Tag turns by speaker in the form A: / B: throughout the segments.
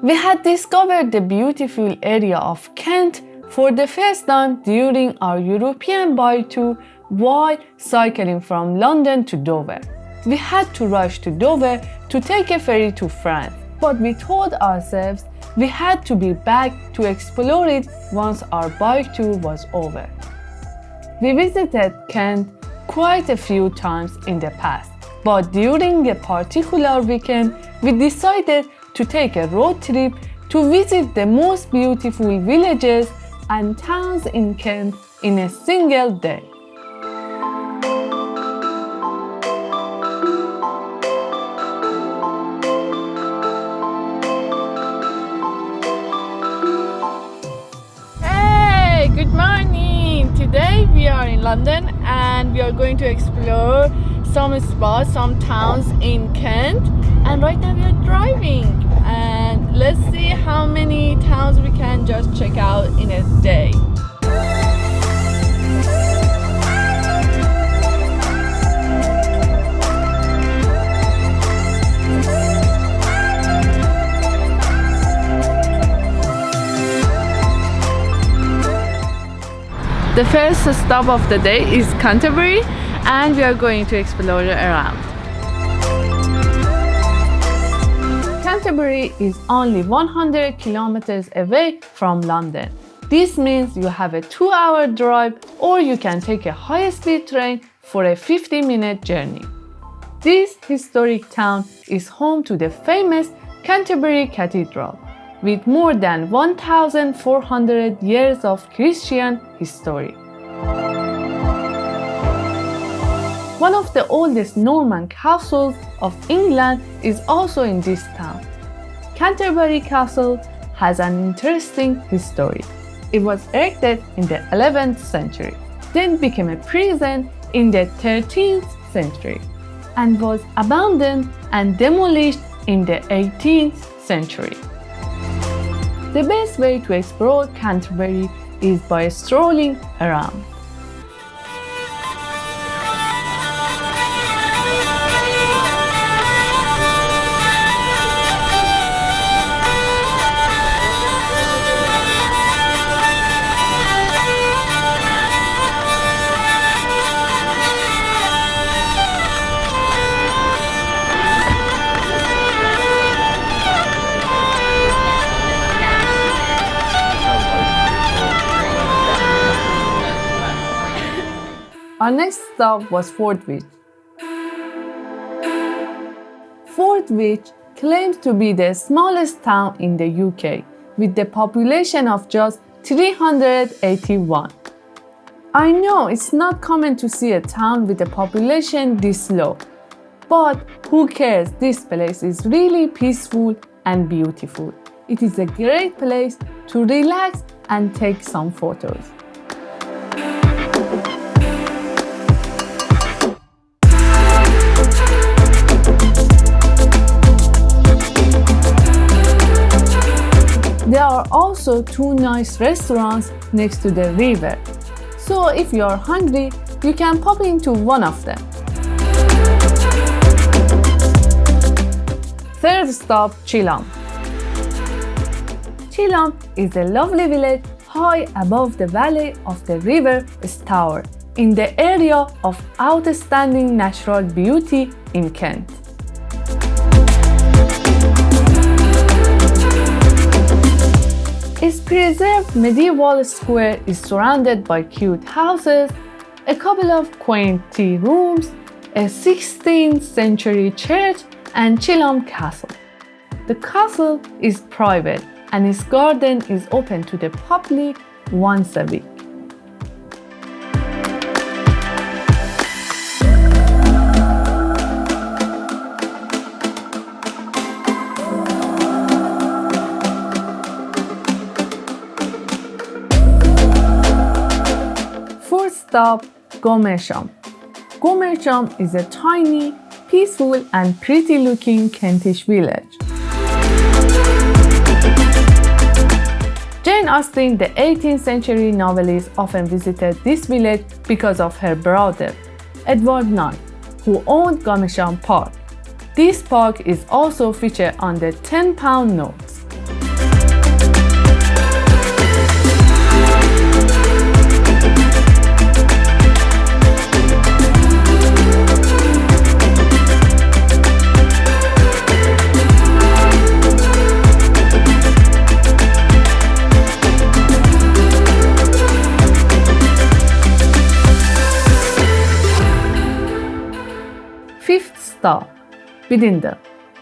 A: We had discovered the beautiful area of Kent for the first time during our European bike tour while cycling from London to Dover. We had to rush to Dover to take a ferry to France, but we told ourselves we had to be back to explore it once our bike tour was over. We visited Kent quite a few times in the past, but during a particular weekend, we decided to take a road trip to visit the most beautiful villages and towns in Kent in a single day. Hey, good morning! Today we are in London and we are going to explore some spots, some towns in Kent, and right now we are driving and let's see how many towns we can just check out in a day. The first stop of the day is Canterbury and we are going to explore around. Canterbury is only 100 kilometers away from London. This means you have a 2-hour drive or you can take a high-speed train for a 50-minute journey. This historic town is home to the famous Canterbury Cathedral, with more than 1,400 years of Christian history. One of the oldest Norman castles of England is also in this town. Canterbury Castle has an interesting history. It was erected in the 11th century, then became a prison in the 13th century, and was abandoned and demolished in the 18th century. The best way to explore Canterbury is by strolling around. Our next stop was Fordwich. Fordwich claims to be the smallest town in the UK, with the population of just 381. I know it's not common to see a town with a population this low, but who cares? This place is really peaceful and beautiful. It is a great place to relax and take some photos. There are also 2 nice restaurants next to the river, so if you are hungry, you can pop into one of them. Third stop, Chilham. Chilham is a lovely village high above the valley of the river Stour in the area of outstanding natural beauty in Kent. Its preserved medieval square is surrounded by cute houses, a couple of quaint tea rooms, a 16th century church, and Chilham Castle. The castle is private and its garden is open to the public once a week. Stop, Godmersham. Godmersham is a tiny, peaceful and pretty-looking Kentish village. Jane Austen, the 18th century novelist, often visited this village because of her brother, Edward Knight, who owned Godmersham Park. This park is also featured on the £10 notes. Fifth stop, Biddenden.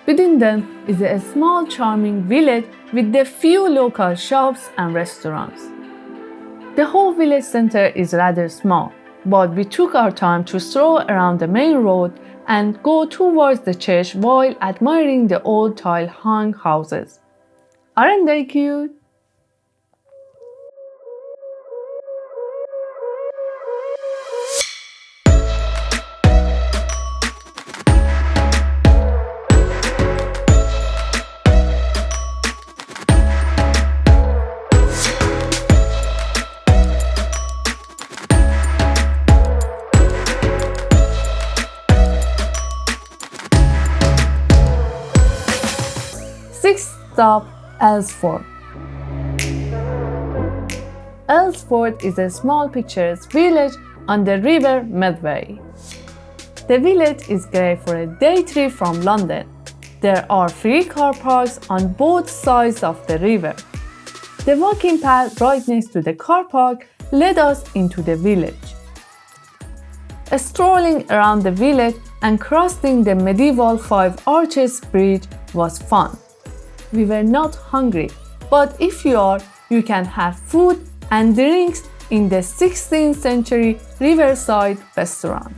A: Biddenden is a small charming village with a few local shops and restaurants. The whole village center is rather small, but we took our time to stroll around the main road and go towards the church while admiring the old tile-hung houses. Aren't they cute? Sixth stop, Aylesford. Aylesford is a small picturesque village on the River Medway. The village is great for a day trip from London. There are free car parks on both sides of the river. The walking path right next to the car park led us into the village. Strolling around the village and crossing the medieval Five Arches Bridge was fun. We were not hungry, but if you are, you can have food and drinks in the 16th century riverside restaurant.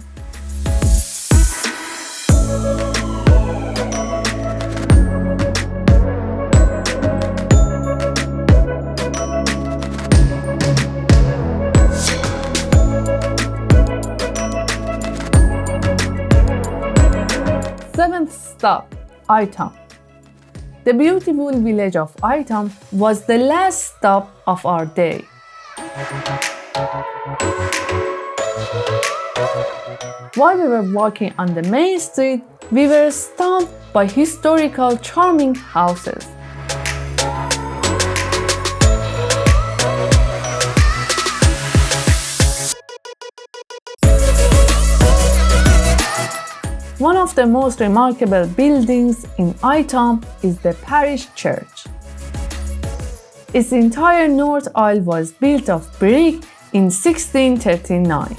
A: Seventh stop, Ightham. The beautiful village of Ightham was the last stop of our day. While we were walking on the main street, we were stunned by historical, charming houses. One of the most remarkable buildings in Ightham is the parish church. Its entire north aisle was built of brick in 1639.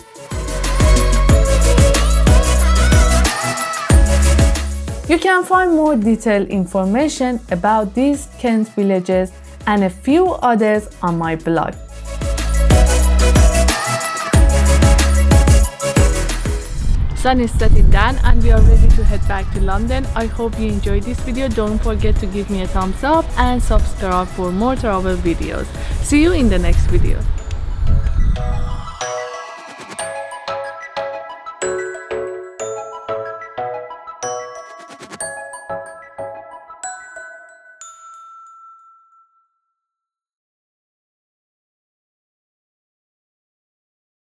A: You can find more detailed information about these Kent villages and a few others on my blog. Sun is setting down and we are ready to head back to London. I hope you enjoyed this video. Don't forget to give me a thumbs up and subscribe for more travel videos. See you in the next video.